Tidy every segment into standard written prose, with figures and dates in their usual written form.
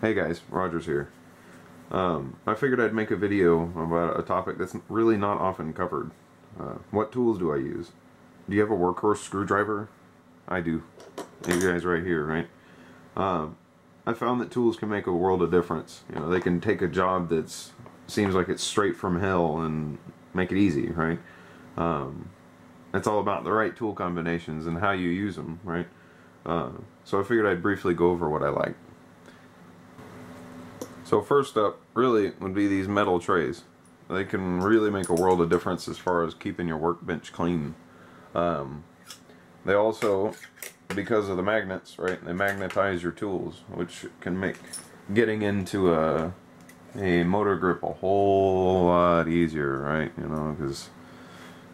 Hey guys, Rogers here. I figured I'd make a video about a topic that's really not often covered. What tools do I use? Do you have a workhorse screwdriver? I do. You guys right here, right? I found that tools can make a world of difference. You know, they can take a job that seems like it's straight from hell and make it easy, right? It's all about the right tool combinations and how you use them, right? So I figured I'd briefly go over what I like. So first up, really, would be these metal trays. They can really make a world of difference as far as keeping your workbench clean. They also, because of the magnets, right, they magnetize your tools, which can make getting into a motor grip a whole lot easier, right? You know, because,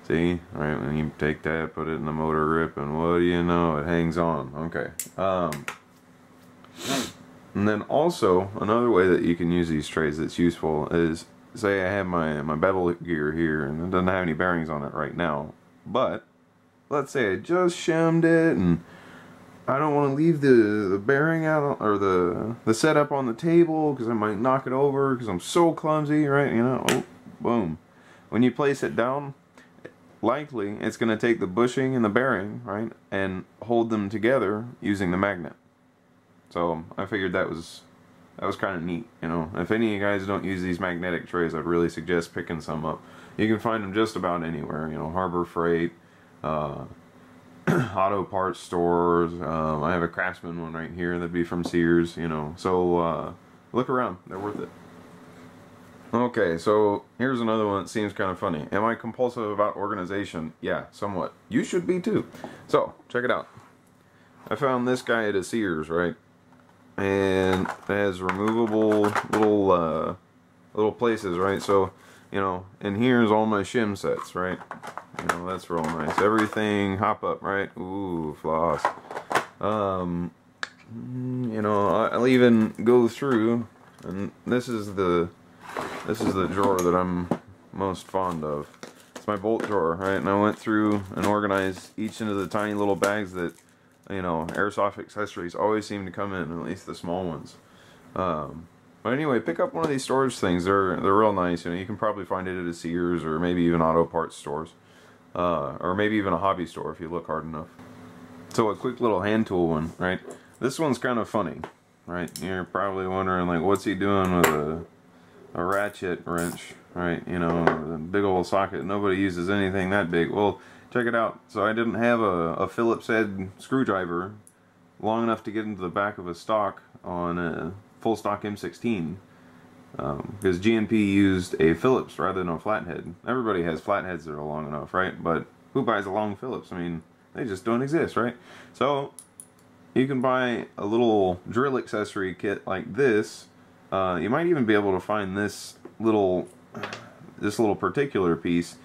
see, right, when you take that, put it in the motor grip, and what do you know, it hangs on. Okay. And then also, another way that you can use these trays that's useful is, say I have my bevel gear here and it doesn't have any bearings on it right now, but let's say I just shimmed it and I don't want to leave the bearing out, or the setup on the table because I might knock it over because I'm so clumsy, right? You know, oh, boom. When you place it down, likely it's going to take the bushing and the bearing, right, and hold them together using the magnet. So I figured that was kind of neat, you know. If any of you guys don't use these magnetic trays, I'd really suggest picking some up. You can find them just about anywhere, you know, Harbor Freight, auto parts stores. I have a Craftsman one right here that'd be from Sears, you know. So look around, they're worth it. Okay, so here's another one that seems kind of funny. Am I compulsive about organization? Yeah, somewhat. You should be too. So check it out. I found this guy at a Sears, right? And it has removable little places, right? So, you know, and here's all my shim sets, right? You know, that's real nice. Everything hop up, right? Ooh, floss. You know, I'll even go through, and this is the drawer that I'm most fond of. It's my bolt drawer, right? And I went through and organized each into the tiny little bags that, you know, airsoft accessories always seem to come in, at least the small ones. But anyway, pick up one of these storage things. They're real nice. You know, you can probably find it at a Sears or maybe even auto parts stores, or maybe even a hobby store if you look hard enough. So a quick little hand tool one, right? This one's kind of funny, right? You're probably wondering, like, what's he doing with a ratchet wrench, right? You know, a big old socket. Nobody uses anything that big. Well, check it out. So I didn't have a Phillips head screwdriver long enough to get into the back of a stock on a full stock M16, because GNP used a Phillips rather than a flathead. Everybody has flatheads that are long enough, right? But who buys a long Phillips? I mean, they just don't exist, right? So you can buy a little drill accessory kit like this. You might even be able to find this little particular piece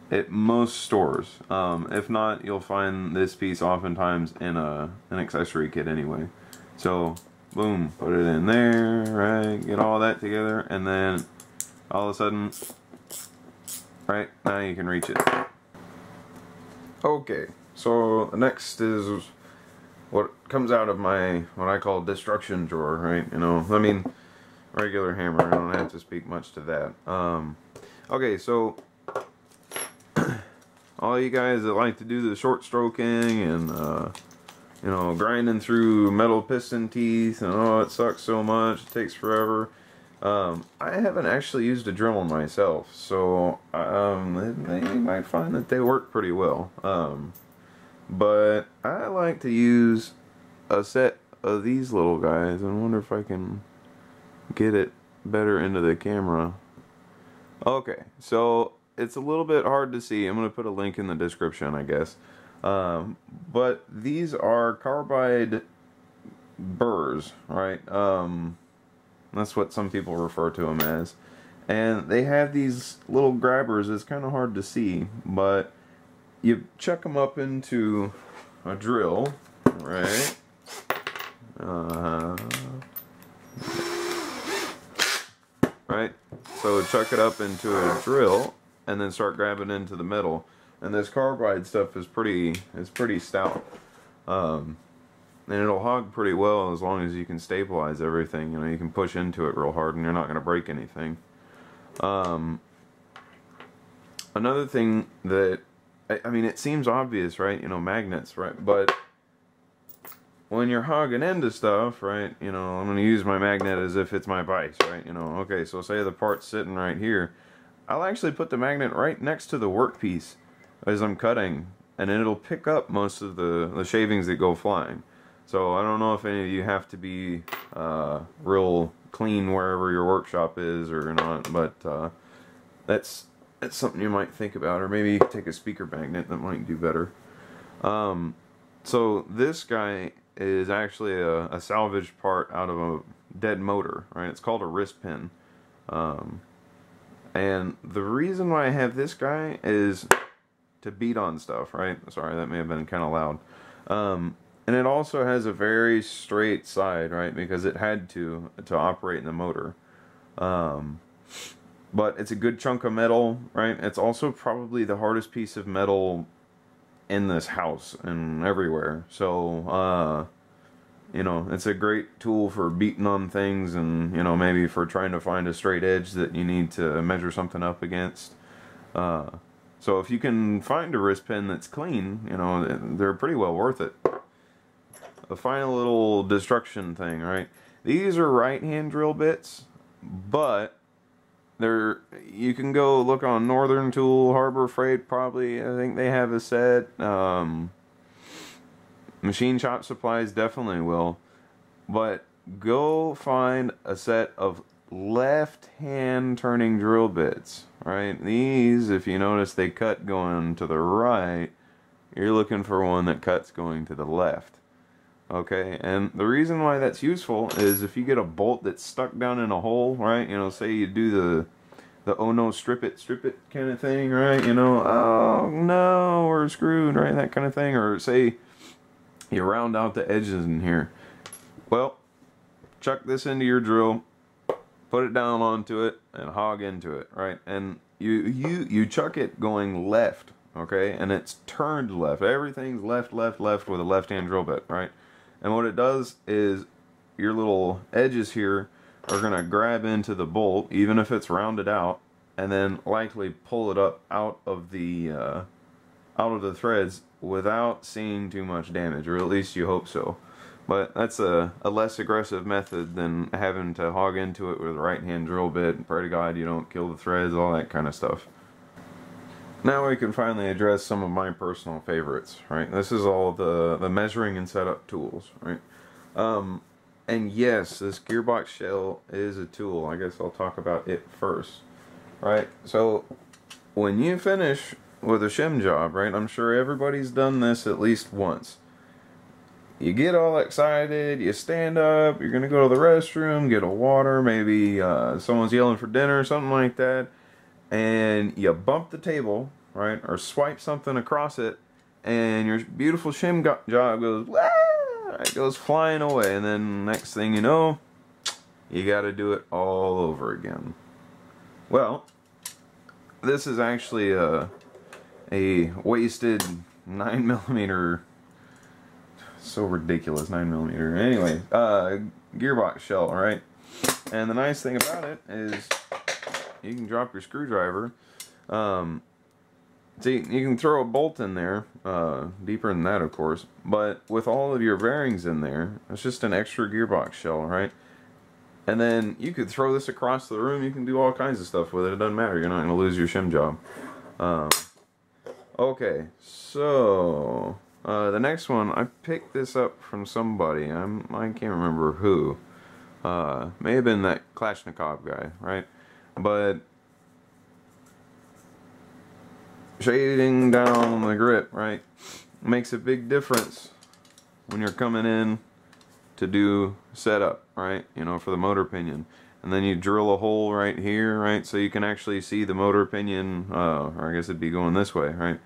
at most stores. If not, you'll find this piece oftentimes in an accessory kit anyway. So, boom, put it in there, right, get all that together, and then all of a sudden, right, now you can reach it. Okay, so next is what comes out of my, what I call destruction drawer, right, you know, I mean, regular hammer, I don't have to speak much to that. Okay, so all you guys that like to do the short stroking and you know, grinding through metal piston teeth and oh, it sucks so much, it takes forever. I haven't actually used a Dremel myself, so you might find that they work pretty well. But I like to use a set of these little guys. I wonder if I can get it better into the camera. Okay, so it's a little bit hard to see. I'm going to put a link in the description, I guess. But these are carbide burrs, right? That's what some people refer to them as. And they have these little grabbers. It's kind of hard to see, but you chuck them up into a drill, right? Right? So chuck it up into a drill and then start grabbing into the metal. And this carbide stuff is pretty stout. and it'll hog pretty well as long as you can stabilize everything. You know, you can push into it real hard and you're not going to break anything. Another thing that, I mean, it seems obvious, right? You know, magnets, right? But when you're hogging into stuff, right, you know, I'm going to use my magnet as if it's my vise, right? You know, okay, so say the part's sitting right here. I'll actually put the magnet right next to the workpiece as I'm cutting, and it'll pick up most of the shavings that go flying. So I don't know if any of you have to be real clean wherever your workshop is or not, but that's something you might think about, or maybe you could take a speaker magnet that might do better. So this guy is actually a salvaged part out of a dead motor, right? It's called a wrist pin. And the reason why I have this guy is to beat on stuff, right? Sorry, that may have been kind of loud. And it also has a very straight side, right? Because it had to operate in the motor. But it's a good chunk of metal, right? It's also probably the hardest piece of metal in this house and everywhere. So, you know, it's a great tool for beating on things, and, you know, maybe for trying to find a straight edge that you need to measure something up against. So if you can find a wrist pin that's clean, you know, they're pretty well worth it. A final little destruction thing, right? These are right-hand drill bits, but you can go look on Northern Tool, Harbor Freight probably, I think they have a set. Machine Shop Supplies definitely will. But go find a set of left-hand turning drill bits, right? These, if you notice, they cut going to the right. You're looking for one that cuts going to the left. Okay, and the reason why that's useful is if you get a bolt that's stuck down in a hole, right? You know, say you do the oh no, strip it kind of thing, right? You know, oh no, we're screwed, right? That kind of thing. Or say you round out the edges in here. Well, chuck this into your drill, put it down onto it, and hog into it, right? And you chuck it going left, okay? And it's turned left. Everything's left with a left-hand drill bit, right? And what it does is your little edges here are going to grab into the bolt, even if it's rounded out, and then likely pull it up out of the threads without seeing too much damage, or at least you hope so. But that's a less aggressive method than having to hog into it with a right-hand drill bit and pray to God you don't kill the threads, all that kind of stuff. Now we can finally address some of my personal favorites, right? This is all the measuring and setup tools, right? And yes, this gearbox shell is a tool. I guess I'll talk about it first, right? So when you finish with a shim job, right? I'm sure everybody's done this at least once. You get all excited, you stand up, you're gonna go to the restroom, get a water, maybe someone's yelling for dinner, something like that, and you bump the table, right, or swipe something across it, and your beautiful shim job goes, Wah! It goes flying away, and then next thing you know, you gotta do it all over again. Well, this is actually a wasted 9mm, so ridiculous, 9mm, anyway, gearbox shell, right? And the nice thing about it is you can drop your screwdriver. See, you can throw a bolt in there, deeper than that of course, but with all of your bearings in there, it's just an extra gearbox shell, right? And then you could throw this across the room, you can do all kinds of stuff with it, it doesn't matter, you're not going to lose your shim job. Okay, so the next one, I picked this up from somebody, I can't remember who, may have been that Kalashnikov guy, right? But shading down the grip, right, makes a big difference when you're coming in to do setup, right, you know, for the motor pinion. And then you drill a hole right here, right, so you can actually see the motor pinion, or I guess it'd be going this way, right,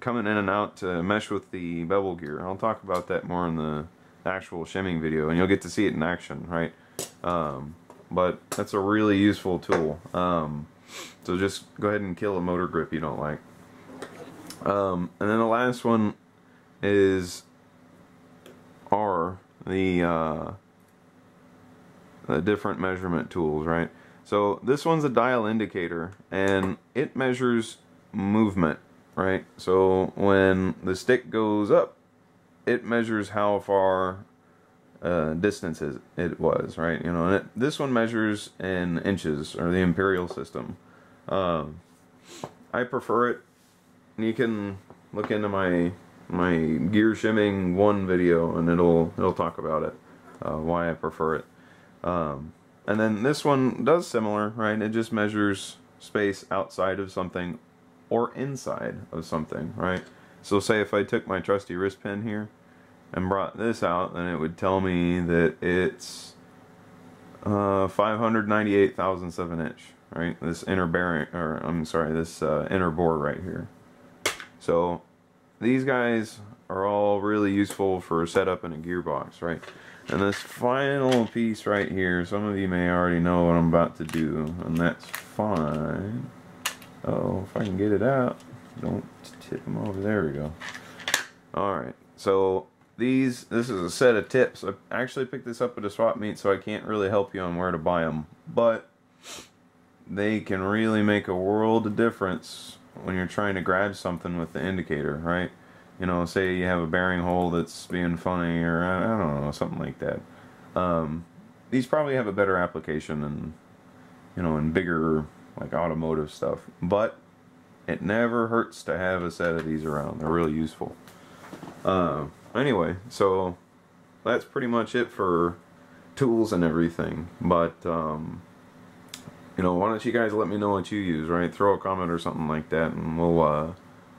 coming in and out to mesh with the bevel gear. I'll talk about that more in the actual shimming video, and you'll get to see it in action, right? But that's a really useful tool. So just go ahead and kill a motor grip you don't like. And then the last one is R the different measurement tools, right? So this one's a dial indicator, and it measures movement, right? So when the stick goes up, it measures how far distance it was, right? You know, and this one measures in inches, or the imperial system. I prefer it. You can look into my gear shimming 1 video, and it'll talk about it, why I prefer it. And then this one does similar, right? It just measures space outside of something or inside of something, right? So say if I took my trusty wrist pin here and brought this out, then it would tell me that it's 598 thousandths of an inch, right? This inner bearing, or I'm sorry, this inner bore right here. So these guys are all really useful for setup in a gearbox, right? And this final piece right here, some of you may already know what I'm about to do, and that's fine. Oh, if I can get it out, don't tip them over. There we go. Alright, so this is a set of tips. I actually picked this up at a swap meet, so I can't really help you on where to buy them, but they can really make a world of difference when you're trying to grab something with the indicator, right? You know, say you have a bearing hole that's being funny, or I don't know, something like that. These probably have a better application in, you know, in bigger, like, automotive stuff. But it never hurts to have a set of these around. They're really useful. Anyway, so that's pretty much it for tools and everything. But, you know, why don't you guys let me know what you use, right? Throw a comment or something like that, and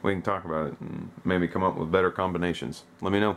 we can talk about it and maybe come up with better combinations. Let me know.